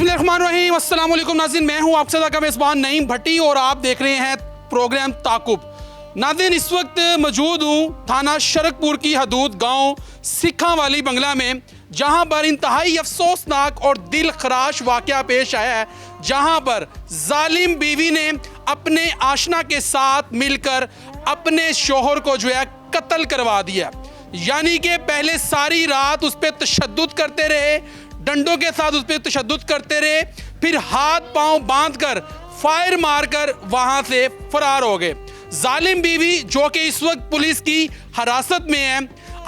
बिस्मिल्लाहिर्रहमानिर्रहीम, अस्सलाम वालेकुम नाज़रीन, मैं हूँ आपके साथ मेज़बान नईम भट्टी और आप देख रहे हैं प्रोग्राम ताकुब। नाज़रीन, इस वक्त मौजूद हूँ थाना शरकपुर की हदूद गांव सिखा वाली बंगला में, जहां पर इंतहाई अफसोसनाक और दिल खराश वाक़या पेश आया है, जहां पर जालिम बीवी ने अपने आशना के साथ मिलकर अपने शोहर को जो है कत्ल करवा दिया। यानी कि पहले सारी रात उस पर तशद्दुद करते रहे, डंडों के साथ उस पर तशद्दुद करते रहे, फिर हाथ पांव बांधकर फायर मारकर वहां से फरार हो गए। जालिम बीवी जो कि इस वक्त पुलिस की हिरासत में है।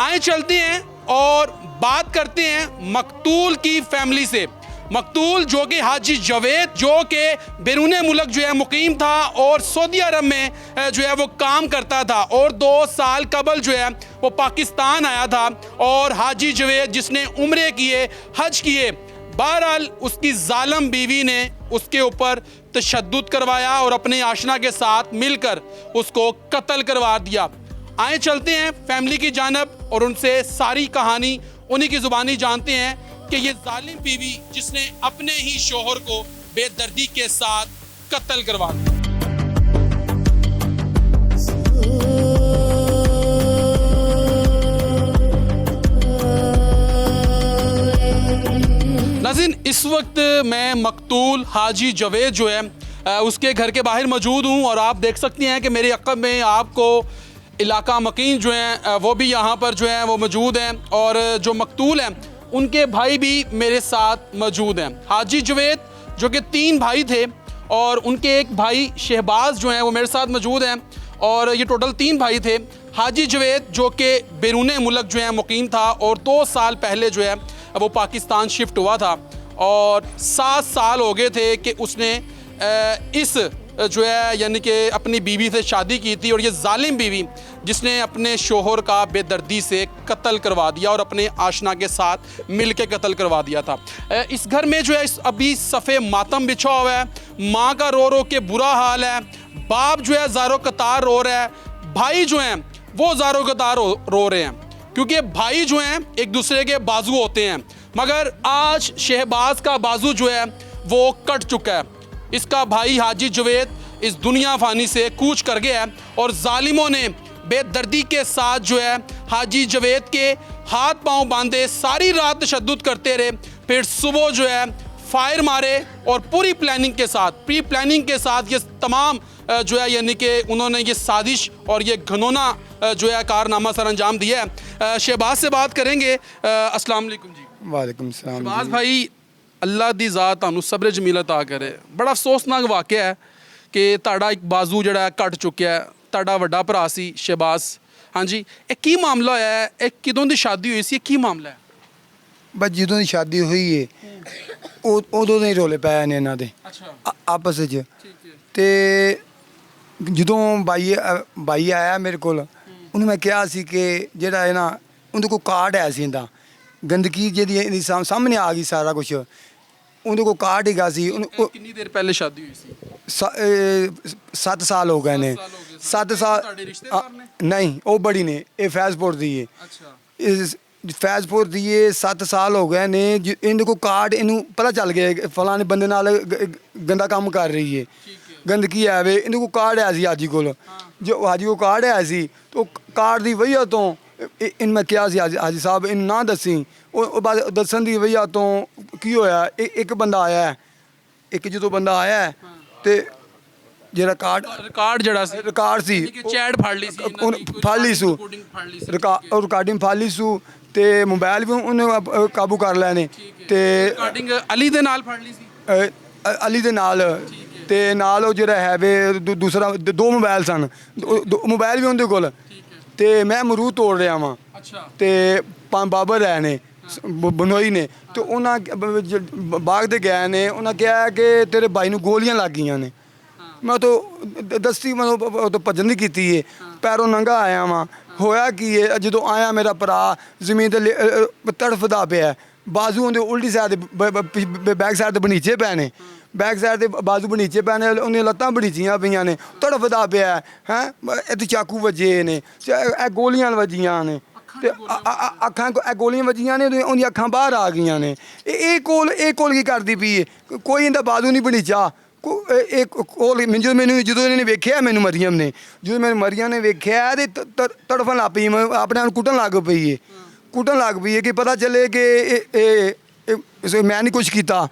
आए चलते हैं और बात करते हैं मकतूल की फैमिली से। मकतूल जो कि हाजी जवेद, जो कि बैरून मुल्क जो है मुकीम था और सऊदी अरब में जो है वो काम करता था, और 2 साल कबल जो है वो पाकिस्तान आया था। और हाजी जवेद जिसने उम्रे किए, हज किए, बहरहाल उसकी जालिम बीवी ने उसके ऊपर तशद्दुद करवाया और अपने आशना के साथ मिलकर उसको कत्ल करवा दिया। आए चलते हैं फैमिली की जानब और उनसे सारी कहानी उन्हीं की ज़ुबानी जानते हैं कि ये जालिम बीवी जिसने अपने ही शोहर को बेदर्दी के साथ कत्ल करवा दिया। नाज़रीन, इस वक्त मैं मकतूल हाजी जवेद जो है उसके घर के बाहर मौजूद हूँ और आप देख सकती हैं कि मेरे अक़ब में आपको इलाका मकीन जो हैं वो भी यहाँ पर जो है वो मौजूद हैं, और जो मकतूल हैं उनके भाई भी मेरे साथ मौजूद हैं। हाजी जवेद जो कि 3 भाई थे और उनके एक भाई शहबाज जो हैं वो मेरे साथ मौजूद हैं, और ये टोटल 3 भाई थे। हाजी जवेद जो कि बैरून मुल्क जो है मुकीम था और 2 साल पहले जो है वो पाकिस्तान शिफ्ट हुआ था, और 7 साल हो गए थे कि उसने इस जो है यानी कि अपनी बीवी से शादी की थी, और ये जालिम बीवी जिसने अपने शोहर का बेदर्दी से कत्ल करवा दिया और अपने आशना के साथ मिल के कत्ल करवा दिया था। इस घर में जो है अभी सफ़े मातम बिछा हुआ है। माँ का रो रो के बुरा हाल है, बाप जो है ज़ारो कतार रो रहा है, भाई जो हैं वो ज़ारो कतार रो रहे हैं, क्योंकि भाई जो हैं एक दूसरे के बाजू होते हैं। मगर आज शहबाज का बाजू जो है वो कट चुका है। इसका भाई हाजी जवेद इस दुनिया फानी से कूच कर गया है, और जालिमों ने बेदर्दी के साथ जो है हाजी जवेद के हाथ पांव बांधे, सारी रात तशद्दुद करते रहे, फिर सुबह जो है फायर मारे, और पूरी प्लानिंग के साथ, प्री प्लानिंग के साथ ये तमाम जो है यानी कि उन्होंने ये साजिश और ये घनौना जो है कारनामा सर अंजाम दिया है। शहबाज से बात करेंगे। अस्सलाम वालेकुम जी। वालेकुम सलाम। शहबाज भाई, अल्लाह दी ज़ात तुहानू सब्र जमील अता करे। बड़ा अफसोसनाक वाक़या है कि तुहाडा एक बाजू जिहड़ा कट चुक्या है। तुहाडा वड्डा भरा सी शहबाज। हाँ जी, ये की मामला होया है? ये किदों दी शादी हुई सी? की मामला है? बस ਜਦੋਂ ਦੀ शादी हुई है ਉਦੋਂ ਦੇ ਰੋਲੇ ਪਏ ਨੇ ਇਹਨਾਂ ਦੇ ਆਪਸ ਵਿੱਚ। ਤੇ ਜਦੋਂ ਬਾਈ ਆਇਆ ਮੇਰੇ ਕੋਲ, ਉਹਨੂੰ ਮੈਂ ਕਿਹਾ ਸੀ ਕਿ ਜਿਹੜਾ ਹੈ ਨਾ ਉਹਦੇ ਕੋਲ ਕਾਰਡ ਹੈ ਸੀ ਇਹਦਾ, ਗੰਦਗੀ ਜਿਹੜੀ ਇਹਦੀ ਸਾਹਮਣੇ ਆ ਗਈ ਸਾਰਾ ਕੁਝ, ਉਹਦੇ ਕੋਲ ਕਾਰਡ ਹੈਗਾ ਸੀ। कितनी देर पहले शादी हुई सी? 7 ਸਾਲ ਹੋ ਗਏ ਨੇ। 7 ਸਾਲ ਤੁਹਾਡੇ ਰਿਸ਼ਤੇਦਾਰ ਨੇ? ਨਹੀਂ, ਉਹ ਬੜੀ ਨੇ, ਇਹ ਫੈਜ਼ਪੁਰ ਦੀ ਹੈ। अच्छा। ਫੈਜ਼ਪੁਰ ਦੀ ਇਹ 7 ਸਾਲ ਹੋ ਗਏ ਨੇ। ਇਹਦੇ ਕੋਲ ਕਾਰਡ, ਇਹਨੂੰ ਪਤਾ ਚੱਲ ਗਿਆ ਫਲਾਣੇ ਬੰਦੇ ਨਾਲ ਗੰਦਾ ਕੰਮ ਕਰ ਰਹੀ ਹੈ, ਗੰਦਗੀ ਹੈ ਵੇ। ਇਹਦੇ ਕੋਲ ਕਾਰਡ ਹੈ ਸੀ ਹਾਜੀ ਕੋਲ। ਜੋ ਹਾਜੀ ਕੋਲ ਕਾਰਡ ਹੈ ਸੀ, तो ਕਾਰਡ ਦੀ ਵਜ੍ਹਾ ਤੋਂ ਇਹਨੂੰ ਮੈਂ ਕਿਹਾ ਸੀ ਹਾਜੀ ਸਾਹਿਬ ਇਹਨੂੰ ਨਾ ਦੱਸੀ। ਉਹ ਬਾਅਦ ਦੱਸਣ ਦੀ ਵਜ੍ਹਾ ਤੋਂ ਕੀ ਹੋਇਆ, ਇੱਕ ਬੰਦਾ ਆਇਆ, ਇੱਕ ਜਦੋਂ ਬੰਦਾ ਆਇਆ ਤੇ ਜਿਹੜਾ ਰਿਕਾਰਡ ਜਿਹੜਾ ਸੀ, ਰਿਕਾਰਡ ਸੀ, ਕਿ ਚੈਟ ਫੜ ਲਈ ਸੀ, ਫੜ ਲਈ ਸੂ, ਰਿਕਾਰਡਿੰਗ ਫੜ ਲਈ ਸੂ, ਤੇ ਮੋਬਾਈਲ ਵੀ ਉਹਨੇ ਕਾਬੂ ਕਰ ਲਏ ਨੇ। ਤੇ ਰਿਕਾਰਡਿੰਗ ਅਲੀ ਦੇ ਨਾਲ ਫੜ ਲਈ ਸੀ? ਅਲੀ ਦੇ ਨਾਲ, ਤੇ ਨਾਲ ਉਹ ਜਿਹੜਾ ਹੈ ਵੇ ਦੂਸਰਾ 2 ਮੋਬਾਈਲ ਸਨ, ਮੋਬਾਈਲ ਵੀ ਉਹਦੇ ਕੋਲ। ਤੇ ਮੈਂ ਅਮਰੂਦ ਤੋੜ ਰਿਹਾ ਵਾਂ। ਅੱਛਾ। ਤੇ ਬਾਬਰ ਆਏ ਨੇ ਬਨੋਈ ਨੇ, ਤੇ ਉਹਨਾਂ ਬਾਗ ਦੇ ਗਏ ਨੇ। ਉਹਨਾਂ ਕਿਹਾ ਕਿ ਤੇਰੇ ਭਾਈ ਨੂੰ ਗੋਲੀਆਂ ਲੱਗ ਗਈਆਂ ਨੇ। ਮੈਂ ਤਾਂ ਦਸਤੀ ਮਤਲਬ ਭੱਜਣ ਦੀ ਕੀਤੀ ਹੈ, ਪੈਰੋਂ ਨੰਗਾ ਆਇਆ ਵਾਂ। ਹੋਇਆ ਕੀ ਹੈ, ਜਦੋਂ ਆਇਆ ਮੇਰਾ ਭਰਾ ਜ਼ਮੀਨ 'ਤੇ ਤੜਫਦਾ ਪਿਆ, ਬਾਜ਼ੂ ਉਹਦੇ ਉਲਟੀ ਸਾਈਡ ਬੈਕ ਸਾਈਡ 'ਤੇ ਬਨੀਚੇ ਪਏ ਨੇ, ਬੈਕ ਸਾਈਡ 'ਤੇ ਬਾਜ਼ੂ ਬਨੀਚੇ ਪਏ ਨੇ, ਉਹਦੀਆਂ ਲੱਤਾਂ ਬਨੀਚੀਆਂ ਪਈਆਂ ਨੇ, ਤੜਫਦਾ ਪਿਆ ਹੈ। ਇੱਥੇ ਚਾਕੂ ਵੱਜੇ ਨੇ, ਇਹ ਗੋਲੀਆਂ ਵੱਜੀਆਂ ਨੇ। ਤੇ ਅੱਖਾਂ ਇਹ ਗੋਲੀਆਂ ਵੱਜੀਆਂ ਨੇ ਤੇ ਉਹਦੀਆਂ ਅੱਖਾਂ ਬਾਹਰ ਆ ਗਈਆਂ ਨੇ। ਇਹ ਕੋਲ ਕੀ ਕਰਦੀ ਪਈ ਹੈ? ਕੋਈ ਇਹਦਾ ਬਾਦੂ ਨਹੀਂ ਬਣੀਚਾ। ਇਹ ਕੋਲ ਮੈਨੂੰ ਜਦੋਂ ਇਹਨੇ ਵੇਖਿਆ, ਮੈਨੂੰ ਮਰੀਮ ਨੇ, ਜਦੋਂ ਮੈਨੂੰ ਮਰੀਮ ਨੇ ਵੇਖਿਆ ਤੇ ਤੜਫਣ ਲੱਗ ਪਈ, ਆਪਣੇ ਆਪ ਨੂੰ ਕੁੱਟਣ ਲੱਗ ਪਈ ਹੈ ਕਿ ਪਤਾ ਚੱਲੇ ਕਿ ਇਹ ਮੈਂ ਨਹੀਂ ਕੁਛ ਕੀਤਾ,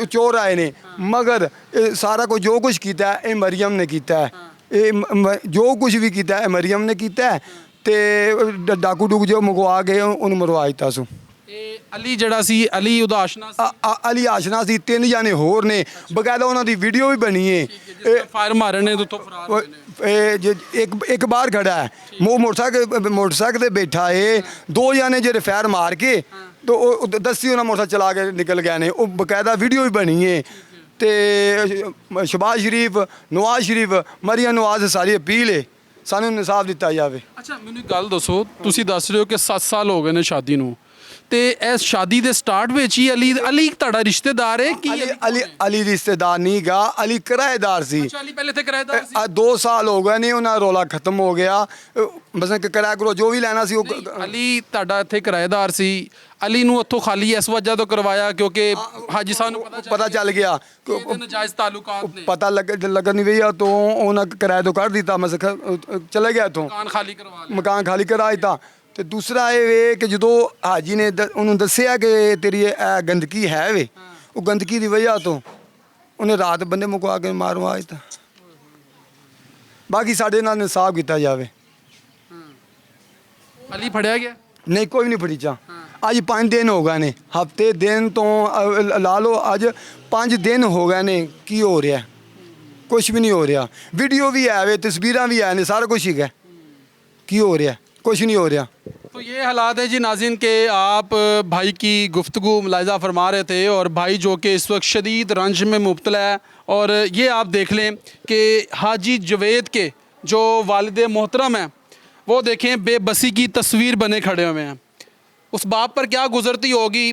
ਚੋਰ ਆਏ ਨੇ। ਮਗਰ ਇਹ ਸਾਰਾ ਕੁਝ ਜੋ ਕੁਛ ਕੀਤਾ ਇਹ ਮਰੀਮ ਨੇ ਕੀਤਾ। ਇਹ ਜੋ ਕੁਛ ਵੀ ਕੀਤਾ ਇਹ ਮਰੀਮ ਨੇ ਕੀਤਾ। ਤੇ ਡਾਕੂ ਡੂਕ ਜੋ ਮੰਗਵਾ ਕੇ ਉਹਨੂੰ ਮਰਵਾ ਦਿੱਤਾ ਸੋ। ਇਹ ਅਲੀ ਜਿਹੜਾ ਸੀ, ਅਲੀ ਉਹਦਾ ਆਸ਼ਨਾ ਸੀ। ਅਲੀ ਆਸ਼ਨਾ ਸੀ। 3 ਜਾਣੇ ਹੋਰ ਨੇ, ਬਕਾਇਦਾ ਉਹਨਾਂ ਦੀ ਵੀਡੀਓ ਵੀ ਬਣੀ ਹੈ। ਫਾਇਰ ਮਾਰੇ ਨੇ ਤੋਂ ਫਰਾਰ ਹੋਏ ਨੇ। ਇੱਕ ਬਾਹਰ ਖੜਾ ਹੈ, ਮੋਟਰਸਾਈਕਲ ਤੇ ਬੈਠਾ ਹੈ। 2 ਜਾਣੇ ਜਿਹੜੇ ਫਾਇਰ ਮਾਰ ਕੇ ਤੇ ਉਹ ਦੱਸੀ ਉਹਨਾਂ ਮੋਟਰਸਾਈਕਲ ਚਲਾ ਕੇ ਨਿਕਲ ਗਏ ਨੇ। ਉਹ ਬਕਾਇਦਾ ਵੀਡੀਓ ਵੀ ਬਣੀ ਹੈ। ਤੇ ਸ਼ਬਾਜ਼ ਸ਼ਰੀਫ, ਨਵਾਜ਼ ਸ਼ਰੀਫ, ਮਰੀਮ ਨਵਾਜ਼ ਸਾਰੀ ਅਪੀਲ ਹੈ ਸਾਨੂੰ ਇਨਸਾਫ ਦਿੱਤਾ ਜਾਵੇ। ਅੱਛਾ, ਮੈਨੂੰ ਇੱਕ ਗੱਲ ਦੱਸੋ, ਤੁਸੀਂ ਦੱਸ ਰਹੇ ਹੋ ਕਿ 7 ਸਾਲ ਹੋ ਗਏ ਨੇ ਸ਼ਾਦੀ ਨੂੰ, ਤੇ ਇਸ ਸ਼ਾਦੀ ਦੇ ਸਟਾਰਟ ਵਿੱਚ ਹੀ ਅਲੀ ਤੁਹਾਡਾ ਰਿਸ਼ਤੇਦਾਰ ਹੈ ਕਿ ਅਲੀ ਰਿਸ਼ਤੇਦਾਰ ਨਹੀਂ ਗਾ, ਅਲੀ ਕਿਰਾਏਦਾਰ ਸੀ। ਅੱਛਾ, ਅਲੀ ਪਹਿਲੇ ਤੇ ਕਿਰਾਏਦਾਰ ਸੀ। 2 ਸਾਲ ਹੋ ਗਏ ਨੇ, ਉਹਨਾਂ ਰੌਲਾ ਖਤਮ ਹੋ ਗਿਆ। ਬਸ ਕਿਰਾਇਆ ਕਰੋ ਜੋ ਵੀ ਲੈਣਾ ਸੀ ਉਹ। ਅਲੀ ਤੁਹਾਡਾ ਇੱਥੇ ਕਿਰਾਏਦਾਰ ਸੀ, ਅਲੀ ਨੂੰ ਉੱਥੋਂ ਖਾਲੀ ਇਸ ਵਜ੍ਹਾ ਤੋਂ ਕਰਵਾਇਆ ਕਿਉਂਕਿ ਹਾਜੀ ਸਾਹਿਬ ਨੂੰ ਪਤਾ ਚੱਲ ਗਿਆ, ਨਜਾਇਜ਼ ਤਾਲੁਕਾਤ ਨੇ, ਪਤਾ ਲੱਗਣ ਨਹੀਂ ਵਈਆ ਤੋਂ ਉਹਨਾਂ ਕਿਰਾਏ ਤੋਂ ਕੱਢ ਦਿੱਤਾ। ਮੈਂ ਚਲੇ ਗਿਆ ਇੱਥੋਂ, ਮਕਾਨ ਖਾਲੀ ਕਰਵਾ ਲਿਆ। ਮਕਾਨ ਖਾਲੀ ਕਰਾ ਦਿੱਤਾ। ਤੇ ਦੂਸਰਾ ਇਹ ਵੇ ਕਿ ਜਦੋਂ ਹਾਜੀ ਨੇ ਉਹਨੂੰ ਦੱਸਿਆ ਕਿ ਤੇਰੀ ਇਹ ਗੰਦਗੀ ਹੈ ਵੇ, ਉਹ ਗੰਦਗੀ ਦੀ ਵਜ੍ਹਾ ਤੋਂ ਉਹਨੇ ਰਾਤ ਬੰਦੇ ਮੁਕਵਾ ਕੇ ਮਾਰਵਾ ਦਿੱਤਾ। ਬਾਕੀ ਸਾਡੇ ਨਾਲ ਇਨਸਾਫ ਕੀਤਾ ਜਾਵੇ। ਅਲੀ ਫੜਿਆ ਗਿਆ? ਨਹੀਂ, ਕੋਈ ਨਹੀਂ ਫੜੀਚਾ। ਅੱਜ 5 ਦਿਨ ਹੋ ਗਏ ਨੇ, ਹਫਤੇ ਦਿਨ ਤੋਂ ਲਾ ਲਓ, ਅੱਜ 5 ਦਿਨ ਹੋ ਗਏ ਨੇ। ਕੀ ਹੋ ਰਿਹਾ? ਕੁਝ ਵੀ ਨਹੀਂ ਹੋ ਰਿਹਾ। ਵੀਡੀਓ ਵੀ ਹੈ ਵੇ, तस्वीरें भी है, सारा कुछ ही है। की हो रहा? कुछ नहीं हो रहा। तो ये हालात है जी नाज़रीन के आप भाई की गुफ्तगू मुलाहिज़ा फरमा रहे थे, और भाई जो कि इस वक्त शदीद रंज में मुब्तला है। और ये आप देख लें कि हाजी जवेद के जो वालिद मोहतरम हैं वो देखें बेबसी की तस्वीर बने खड़े हुए हैं। उस बाप पर क्या गुज़रती होगी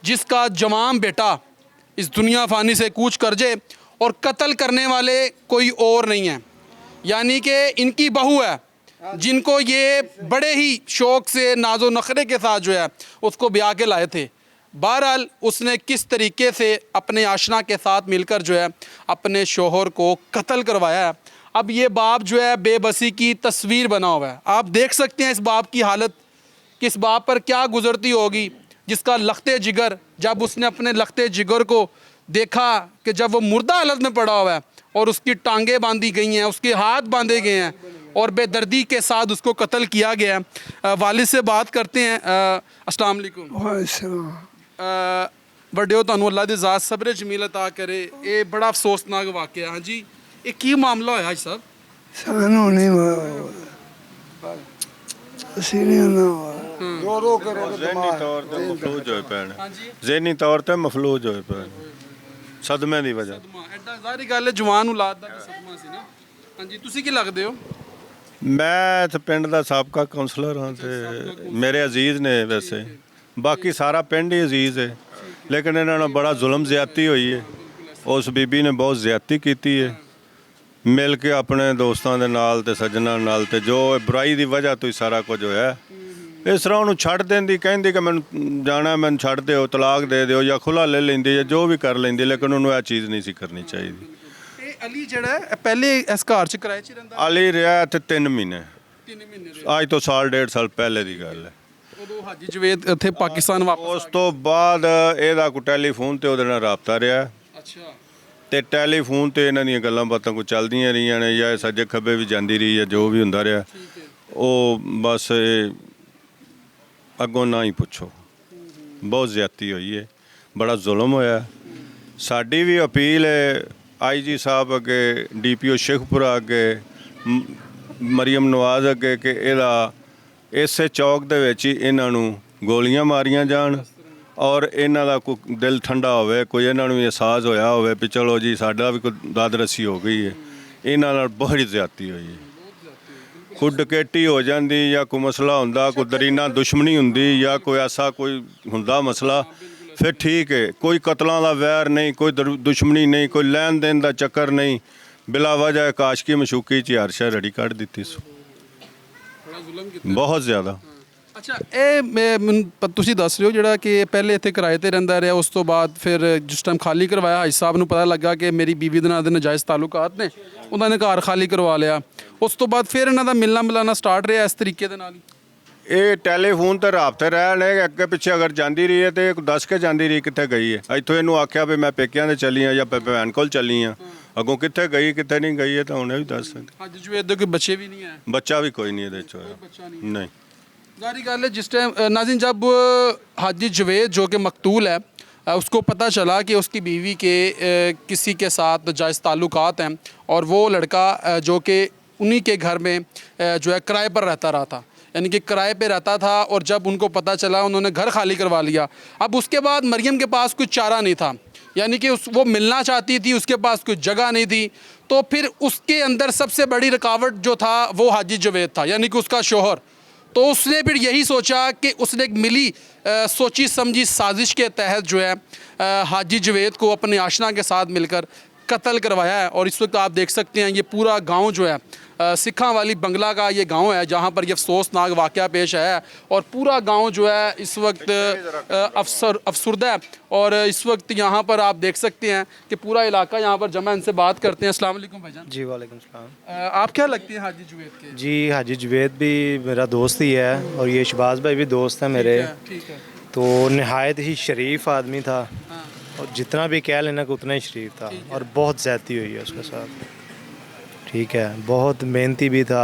जिसका जवान बेटा इस दुनिया फ़ानी से कूच कर जाए और कत्ल करने वाले कोई और नहीं है, यानी कि इनकी बहू है जिनको ये बड़े ही शौक़ से नाजो नखरे के साथ जो है उसको ब्याह के लाए थे। बहरहाल उसने किस तरीके से अपने आशना के साथ मिलकर जो है अपने शोहर को कत्ल करवाया है। अब ये बाप जो है बेबसी की तस्वीर बना हुआ है। आप देख सकते हैं इस बाप की हालत, कि इस बाप पर क्या गुज़रती होगी जिसका लखते जिगर, जब उसने अपने लखते जिगर को देखा कि जब वो मुर्दा हालत में पड़ा हुआ है और उसकी टांगें बांधी गई हैं, उसके हाथ बांधे गए हैं और बेदर्दी के साथ उसको कत्ल किया गया है। वालिद से बात करते हैं। अस्सलाम वालेकुम। ਵੱਡਿਓ ਤੁਹਾਨੂੰ ਅੱਲਾ ਦੀ ਜ਼ਾਤ ਸਬਰ ਜਮੀਲ ਅਤਾ ਕਰੇ। ਇਹ ਬੜਾ ਅਫਸੋਸਨਾਕ ਵਾਕਿਆ। ਹਾਂ ਜੀ, ਇਹ ਕੀ ਮਾਮਲਾ ਹੋਇਆ ਜੀ ਸਾਹਿਬ? ਸਾਨੂੰ ਨਹੀਂ ਅਸੀਂ ਨਹੀਂ ਰੋ ਕੇ ज़हनी तौर ते मफलूज होए पे ने। ज़हनी तौर ते मफलूज होए पे ने, सदमे दी वजह। ਸਦਮਾ ਐਡਾ ਜ਼ਾਹਰੀ ਗੱਲ ਹੈ, ਜਵਾਨ ਔਲਾਦ ਦਾ ਸਦਮਾ ਸੀ ਨਾ। ਹਾਂਜੀ, ਤੁਸੀਂ ਕੀ ਲੱਗਦੇ ਹੋ? ਮੈਂ ਤੇ ਪਿੰਡ ਦਾ ਸਾਬਕਾ ਕਾਉਂਸਲਰ ਹਾਂ ਤੇ ਮੇਰੇ ਅਜ਼ੀਜ਼ ਨੇ ਵੈਸੇ, ਬਾਕੀ ਸਾਰਾ ਪਿੰਡ ਹੀ ਅਜ਼ੀਜ਼ ਹੈ, ਲੇਕਿਨ ਇਹਨਾਂ ਨਾਲ ਬੜਾ ਜ਼ੁਲਮ ਜ਼ਿਆਦਤੀ ਹੋਈ ਹੈ। ਉਸ ਬੀਬੀ ਨੇ ਬਹੁਤ ਜ਼ਿਆਦਤੀ ਕੀਤੀ ਹੈ, ਮਿਲ ਕੇ ਆਪਣੇ ਦੋਸਤਾਂ ਦੇ ਨਾਲ ਤੇ ਸੱਜਣਾਂ ਨਾਲ, ਤੇ ਜੋ ਬੁਰਾਈ ਦੀ ਵਜ੍ਹਾ ਤੋਂ ਹੀ ਸਾਰਾ ਕੁਝ ਹੋਇਆ। ਇਸ ਤਰ੍ਹਾਂ ਉਹਨੂੰ ਛੱਡ ਦਿੰਦੀ, ਕਹਿੰਦੀ ਕਿ ਮੈਨੂੰ ਜਾਣਾ, ਮੈਨੂੰ ਛੱਡ ਦਿਓ, ਤਲਾਕ ਦੇ ਦਿਓ ਜਾਂ ਖੁੱਲ੍ਹਾ ਲੈ ਲੈਂਦੀ ਜਾਂ ਜੋ ਵੀ ਕਰ ਲੈਂਦੀ, ਲੇਕਿਨ ਉਹਨੂੰ ਇਹ ਚੀਜ਼ ਨਹੀਂ ਸੀ ਕਰਨੀ ਚਾਹੀਦੀ। ਇਹ ਅਲੀ ਜਿਹੜਾ ਹੈ ਪਹਿਲੇ ਇਸ ਘਰ 'ਚ ਕਿਰਾਏ 'ਚ ਰਹਿੰਦਾ? ਅਲੀ ਰਿਹਾ ਇੱਥੇ 3 ਮਹੀਨੇ, 3 ਮਹੀਨੇ ਅੱਜ ਤੋਂ ਸਾਲ 1.5 ਸਾਲ ਪਹਿਲੇ ਦੀ ਗੱਲ ਹੈ। ਉਦੋਂ ਹਾਜੀ ਜਵੇਦ ਇੱਥੇ ਪਾਕਿਸਤਾਨ ਵਾਪਸ ਉਸ ਤੋਂ ਬਾਅਦ ਇਹਦਾ ਕੋਈ ਟੈਲੀਫੋਨ ਤੇ ਉਹਦੇ ਨਾਲ ਰਾਬਤਾ ਰਿਹਾ। ਅੱਛਾ। ਤੇ ਟੈਲੀਫੋਨ ਤੇ ਇਹਨਾਂ ਦੀਆਂ ਗੱਲਾਂ ਬਾਤਾਂ ਕੋਈ ਚੱਲਦੀਆਂ ਰਹੀਆਂ ਨੇ, ਜਾਂ ਸੱਜੇ ਖੱਬੇ ਵੀ ਜਾਂਦੀ ਰਹੀ ਹੈ, ਜੋ ਵੀ ਹੁੰਦਾ ਰਿਹਾ। ਉਹ ਬਸ ਅੱਗੋਂ ਨਾ ਹੀ ਪੁੱਛੋ, ਬਹੁਤ ਜ਼ਿਆਦਤੀ ਹੋਈ ਹੈ, ਬੜਾ ਜ਼ੁਲਮ ਹੋਇਆ। ਸਾਡੀ ਵੀ ਅਪੀਲ ਹੈ IG ਸਾਹਿਬ ਅੱਗੇ, DPO ਸ਼ੇਖਪੁਰਾ ਅੱਗੇ, ਮਰੀਮ ਨਵਾਜ਼ ਅੱਗੇ, ਕਿ ਇਹਦਾ ਇਸੇ ਚੌਕ ਦੇ ਵਿੱਚ ਹੀ ਇਹਨਾਂ ਨੂੰ ਗੋਲੀਆਂ ਮਾਰੀਆਂ ਜਾਣ, ਔਰ ਇਹਨਾਂ ਦਾ ਕੋਈ ਦਿਲ ਠੰਡਾ ਹੋਵੇ, ਕੋਈ ਇਹਨਾਂ ਨੂੰ ਅਹਿਸਾਸ ਹੋਇਆ ਹੋਵੇ ਵੀ ਚਲੋ ਜੀ ਸਾਡਾ ਵੀ ਕੋਈ ਦਾਦ ਰੱਸੀ ਹੋ ਗਈ ਹੈ। ਇਹਨਾਂ ਨਾਲ ਬਹੁਤ ਜ਼ਿਆਦਤੀ ਹੋਈ ਹੈ। ਕੋਈ ਡਕੈਤੀ ਹੋ ਜਾਂਦੀ ਜਾਂ ਕੋਈ ਮਸਲਾ ਹੁੰਦਾ, ਕੋਈ ਦਰੀਨਾ ਦੁਸ਼ਮਣੀ ਹੁੰਦੀ ਜਾਂ ਕੋਈ ਐਸਾ ਕੋਈ ਹੁੰਦਾ ਮਸਲਾ, ਫਿਰ ਠੀਕ ਹੈ, ਕੋਈ ਕਤਲਾਂ ਦਾ ਵੈਰ ਨਹੀਂ, ਕੋਈ ਦੁਸ਼ਮਣੀ ਨਹੀਂ, ਕੋਈ ਲੈਣ ਦੇਣ ਦਾ ਚੱਕਰ ਨਹੀਂ। ਬਿਲਾ ਵਜ੍ਹਾ ਕਾਸ਼ਕੀ ਮਸ਼ੂਕੀ 'ਚ ਹਰ ਸ਼ੈ ਰੜੀ ਕੱਢ ਦਿੱਤੀ ਸੋ, ਬਹੁਤ ਜ਼ਿਆਦਾ। ਅੱਛਾ ਤੁਸੀਂ ਦੱਸ ਰਹੇ ਹੋ ਜਿਹੜਾ ਕਿ ਪਹਿਲੇ ਇੱਥੇ ਕਿਰਾਏ ਤੇ ਰਹਿੰਦਾ ਰਿਹਾ, ਉਸ ਤੋਂ ਬਾਅਦ ਫਿਰ ਜਿਸ ਟਾਈਮ ਖਾਲੀ ਕਰਵਾਇਆ ਹਾਜੀ ਸਾਹਿਬ ਨੂੰ ਪਤਾ ਲੱਗਾ ਕਿ ਮੇਰੀ ਬੀਵੀ ਦੇ ਨਾਲ ਦੇ ਨਜਾਇਜ਼ ਤਾਲੁਕਾਤ ਨੇ, ਉਹਨਾਂ ਨੇ ਘਰ ਖਾਲੀ ਕਰਵਾ ਲਿਆ। ਉਸ ਤੋਂ ਬਾਅਦ ਫਿਰ ਇਹਨਾਂ ਦਾ ਮਿਲਣਾ ਮਿਲਾਣਾ ਸਟਾਰਟ ਰਿਹਾ ਇਸ ਤਰੀਕੇ ਦੇ ਨਾਲ ਹੀ। ਇਹ ਟੈਲੀਫੋਨ ਤੇ ਰਾਬਤੇ ਰਹੇ ਨੇ, ਅੱਗੇ ਪਿੱਛੇ ਅਗਰ ਜਾਂਦੀ ਰਹੀ ਹੈ ਤੇ ਦੱਸ ਕੇ ਜਾਂਦੀ ਰਹੀ ਕਿੱਥੇ ਗਈ ਹੈ। ਇੱਥੋਂ ਇਹਨੂੰ ਆਖਿਆ ਵੀ ਮੈਂ ਪੇਕਿਆਂ ਦੇ ਚੱਲੀ ਆ ਜਾਂ ਭੈਣ ਕੋਲ ਚੱਲੀ ਆ, ਅੱਗੋਂ ਕਿੱਥੇ ਗਈ ਕਿੱਥੇ ਨਹੀਂ ਗਈ ਹੈ ਤਾਂ ਉਹਨੇ ਵੀ ਦੱਸ ਸਕਦੀ। ਹਾਜੀ ਜਵੇਦ ਦੇ ਕੋਈ ਬੱਚੇ ਵੀ नहीं है? ਬੱਚਾ ਵੀ ਕੋਈ ਨਹੀਂ ਇਹਦੇ ਚ ਹੋਇਆ। बच्चा नहीं। जारी गल है जिस टाइम नाज़रीन जब हाजी जवेद जो कि मकतूल है उसको पता चला कि उसकी बीवी के किसी के साथ जायज़ ताल्लुकात हैं और वो लड़का जो कि उन्हीं के घर में जो है किराए पर रहता रहा था, यानी कि किराए पे रहता था, और जब उनको पता चला उन्होंने घर खाली करवा लिया। अब उसके बाद मरियम के पास कुछ चारा नहीं था, यानी कि वो मिलना चाहती थी, उसके पास कोई जगह नहीं थी, तो फिर उसके अंदर सबसे बड़ी रुकावट जो था वो हाजी जवेद था, यानी कि उसका शोहर। तो उसने फिर यही सोचा कि उसने एक मिली सोची समझी साजिश के तहत जो है हाजी जवेद को अपने आशना के साथ मिलकर कत्ल करवाया है। और इस वक्त आप देख सकते हैं ये पूरा गांव जो है सिखा वाली बंगला का ये गांव है जहां पर ये अफसोसनाक वाक़या पेश आया है, और पूरा गांव जो है इस वक्त अफसरदा है। और इस वक्त यहाँ पर आप देख सकते हैं कि पूरा इलाका यहाँ पर जमा, इनसे बात करते हैं। अस्सलाम वालेकुम भाईजान। जी वालेकुम सलाम। आप क्या लगते हैं हाजी जवेद के? जी हाजी जवेद भी मेरा दोस्त ही है और ये शहबाज भाई भी दोस्त है मेरे। ठीक है। तो नहायत ही शरीफ आदमी था, और जितना भी कह लेना कि उतना ही शरीफ था, और बहुत ज़्यादती हुई है उसके साथ। ठीक है, बहुत मेहनती भी था।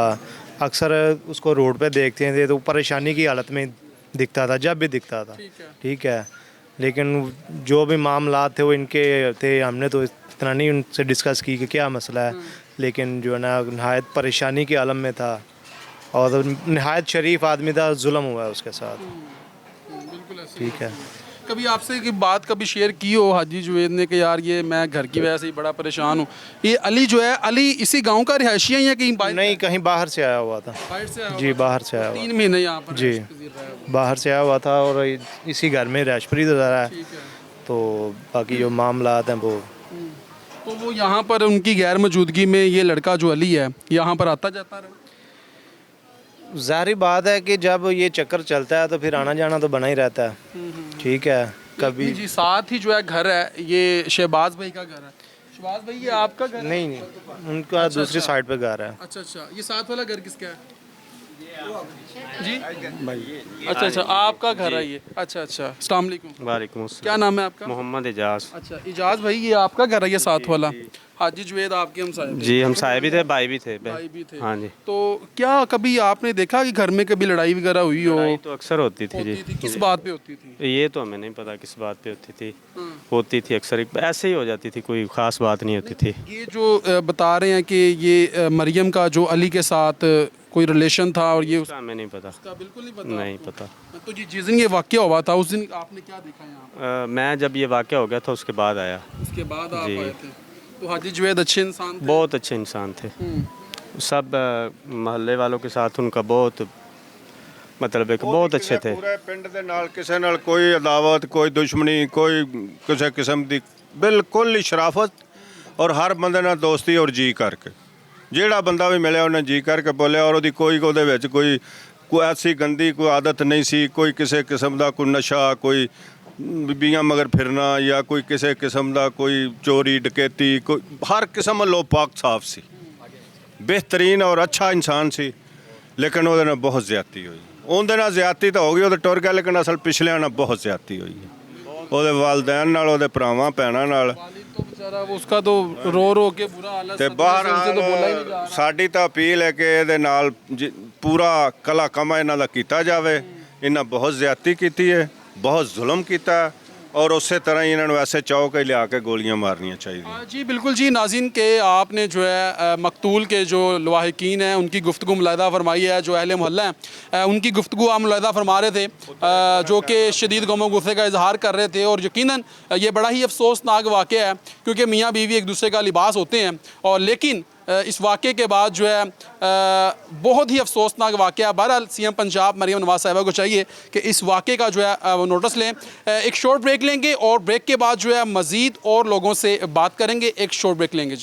अक्सर उसको रोड पे देखते थे तो परेशानी की हालत में दिखता था, जब भी दिखता था। ठीक है, लेकिन जो भी मामला थे वो इनके थे, हमने तो इतना नहीं उनसे डिस्कस की कि क्या मसला है, लेकिन जो है ना नहायत परेशानी के आलम में था, और नहायत शरीफ आदमी था, जुल्म हुआ है उसके साथ। बिल्कुल ऐसे। ठीक है, कभी आपसे की बात कभी शेयर की हो हाजी जवेद ने कि यार ये मैं घर की वजह से ही बड़ा परेशान हूँ? ये अली जो है, अली इसी गांव का रिहायशी है या कहीं बाहर? नहीं, कहीं बाहर से आया हुआ था। बाहर से आया जी, हुआ? बाहर से आया हुआ। 3 महीने यहाँ पर जी, रिहायश पजीर रहा है वो। बाहर से आया हुआ था और इसी घर में रैशपरी रहा है। ठीक है। तो बाकी जो मामला हैं वो तो वो यहाँ पर उनकी गैर मौजूदगी में ये लड़का जो अली है यहाँ पर आता जाता रहा? ज़ाहिर बात है कि जब ये चक्कर चलता है तो फिर आना जाना तो बना ही रहता है। ठीक है, कभी जी साथ ही जो है घर है, ये शहबाज भाई का घर है। शहबाज भाई ये आपका घर है? नहीं, उनका दूसरी साइड पे घर है। अच्छा अच्छा, ये साथ वाला घर किसका है जी? अच्छा अच्छा, आपका घर है ये। अच्छा अच्छा, अस्सलाम वालेकुम। वालेकुम क्या नाम है आपका? मोहम्मद एजाज। अच्छा इजाज भाई, ये आपका घर है ये साथ वाला? हाजी जवेद आपके हमसाए थे? जी हमसाए भी थे, भाई भी थे। भाई भी थे। हाँ जी। तो क्या कभी आपने देखा कि घर में कभी लड़ाई वगैरह हुई हो? लड़ाई तो अक्सर होती थी होती जी। थी, किस बात पे होती थी? ये तो हमें नहीं पता किस बात पे होती थी। होती थी अक्सर, ऐसे ही हो जाती थी, कोई ख़ास बात नहीं होती थी। ये जो बता रहे हैं कि ये मरियम का जो अली के साथ कोई रिलेशन था, और ये उसका हमें नहीं पता। उसका बिल्कुल नहीं पता? नहीं पता। तो जी जिस दिन ये वाक़या हुआ था उस दिन आपने क्या देखा यहाँ पर? मैं जब ये वाक़या हो गया था उसके बाद आया। उसके बाद आप जी। आए थे? तो हाजी जवेद अच्छे इंसान थे? बहुत अच्छे इंसान थे। सब मोहल्ले वालों के साथ उनका बहुत मतलब एक बहुत अच्छे थे। पूरे पिंड ਦੇ ਨਾਲ ਕਿਸੇ ਨਾਲ ਕੋਈ ਅਦਾਵਤ, ਕੋਈ ਦੁਸ਼ਮਣੀ, ਕੋਈ ਕਿਸੇ ਕਿਸਮ ਦੀ ਬਿਲਕੁਲ ਹੀ ਸ਼ਰਾਫਤ, ਔਰ ਹਰ ਬੰਦੇ ਨਾਲ ਦੋਸਤੀ ਔਰ ਜੀ ਕਰਕੇ। ਜਿਹੜਾ ਬੰਦਾ ਵੀ ਮਿਲਿਆ ਉਹਨੇ ਜੀ ਕਰਕੇ ਬੋਲਿਆ, ਔਰ ਉਹਦੀ ਕੋਈ ਉਹਦੇ ਵਿੱਚ ਕੋਈ ਐਸੀ ਗੰਦੀ ਕੋਈ ਆਦਤ ਨਹੀਂ ਸੀ, ਕੋਈ ਕਿਸੇ ਕਿਸਮ ਦਾ ਕੋਈ ਨਸ਼ਾ, ਕੋਈ ਬੀਬੀਆਂ ਮਗਰ ਫਿਰਨਾ, ਜਾਂ ਕੋਈ ਕਿਸੇ ਕਿਸਮ ਦਾ ਕੋਈ ਚੋਰੀ ਡਕੈਤੀ, ਕੋਈ ਹਰ ਕਿਸਮ ਵੱਲੋਂ ਪਾਕ ਸਾਫ ਸੀ, ਬਿਹਤਰੀਨ ਔਰ ਅੱਛਾ ਇਨਸਾਨ ਸੀ। ਲੇਕਿਨ ਉਹਦੇ ਨਾਲ ਬਹੁਤ ਜ਼ਿਆਦਤੀ ਹੋਈ। ਉਹਦੇ ਨਾਲ ਜ਼ਿਆਦਤੀ ਤਾਂ ਹੋ ਗਈ, ਉਹਦੇ ਟੁਰ ਗਿਆ, ਲੇਕਿਨ ਅਸਲ ਪਿਛਲਿਆਂ ਨਾਲ ਬਹੁਤ ਜ਼ਿਆਦਤੀ ਹੋਈ ਹੈ। ਉਹਦੇ ਵਾਲਦੈਨ ਨਾਲ, ਉਹਦੇ ਭਰਾਵਾਂ ਭੈਣਾਂ ਨਾਲ। तो बेचारा वो उसका तो रो रो के बुरा हालत ਤੇ था, ਬਾਹਰ उनसे तो बोला ही नहीं जा रहा। ਸਾਡੀ ਤਾਂ ਅਪੀਲ ਹੈ ਕਿ ਇਹਦੇ ਨਾਲ ਪੂਰਾ ਕਲਾ ਕਮਾ ਇਹਨਾਂ ਦਾ ਕੀਤਾ ਜਾਵੇ। ਇਹਨਾਂ ਬਹੁਤ ਜ਼ਿਆਦਤੀ ਕੀਤੀ ਹੈ, ਬਹੁਤ ਜ਼ੁਲਮ ਕੀਤਾ ਹੈ, और ਉਸੇ ਤਰ੍ਹਾਂ ਹੀ ਇਹਨਾਂ ਨੂੰ ਐਸੇ ਚੌਕ ਹੀ ਲਿਆ ਕੇ ਗੋਲੀਆਂ ਮਾਰਨੀਆਂ ਚਾਹੀਦੀਆਂ। जी बिल्कुल जी नाज़रीन के आपने जो है मकतूल के जो लवाहिकीन हैं उनकी गुफ्तगू मुलाहिदा फरमाई है, जो अहले मोहल्ला हैं उनकी गुफ्तगू आप मुलाहिदा फरमा रहे थे, जो कि शदीद गम और गुस्से का इजहार कर रहे थे। और यकीनन ये बड़ा ही अफसोसनाक वाक़या है, क्योंकि मियाँ बीवी एक दूसरे का लिबास होते हैं, और लेकिन इस वाक़े के बाद जो है बहुत ही अफसोसनाक वाक़या। बहरहाल CM पंजाब मरियम नवाज़ साहिबा को चाहिए कि इस वाक़े का जो है वो नोटिस लें। एक शॉर्ट ब्रेक लेंगे और ब्रेक के बाद जो है मज़ीद और लोगों से बात करेंगे। एक शॉर्ट ब्रेक लेंगे जी।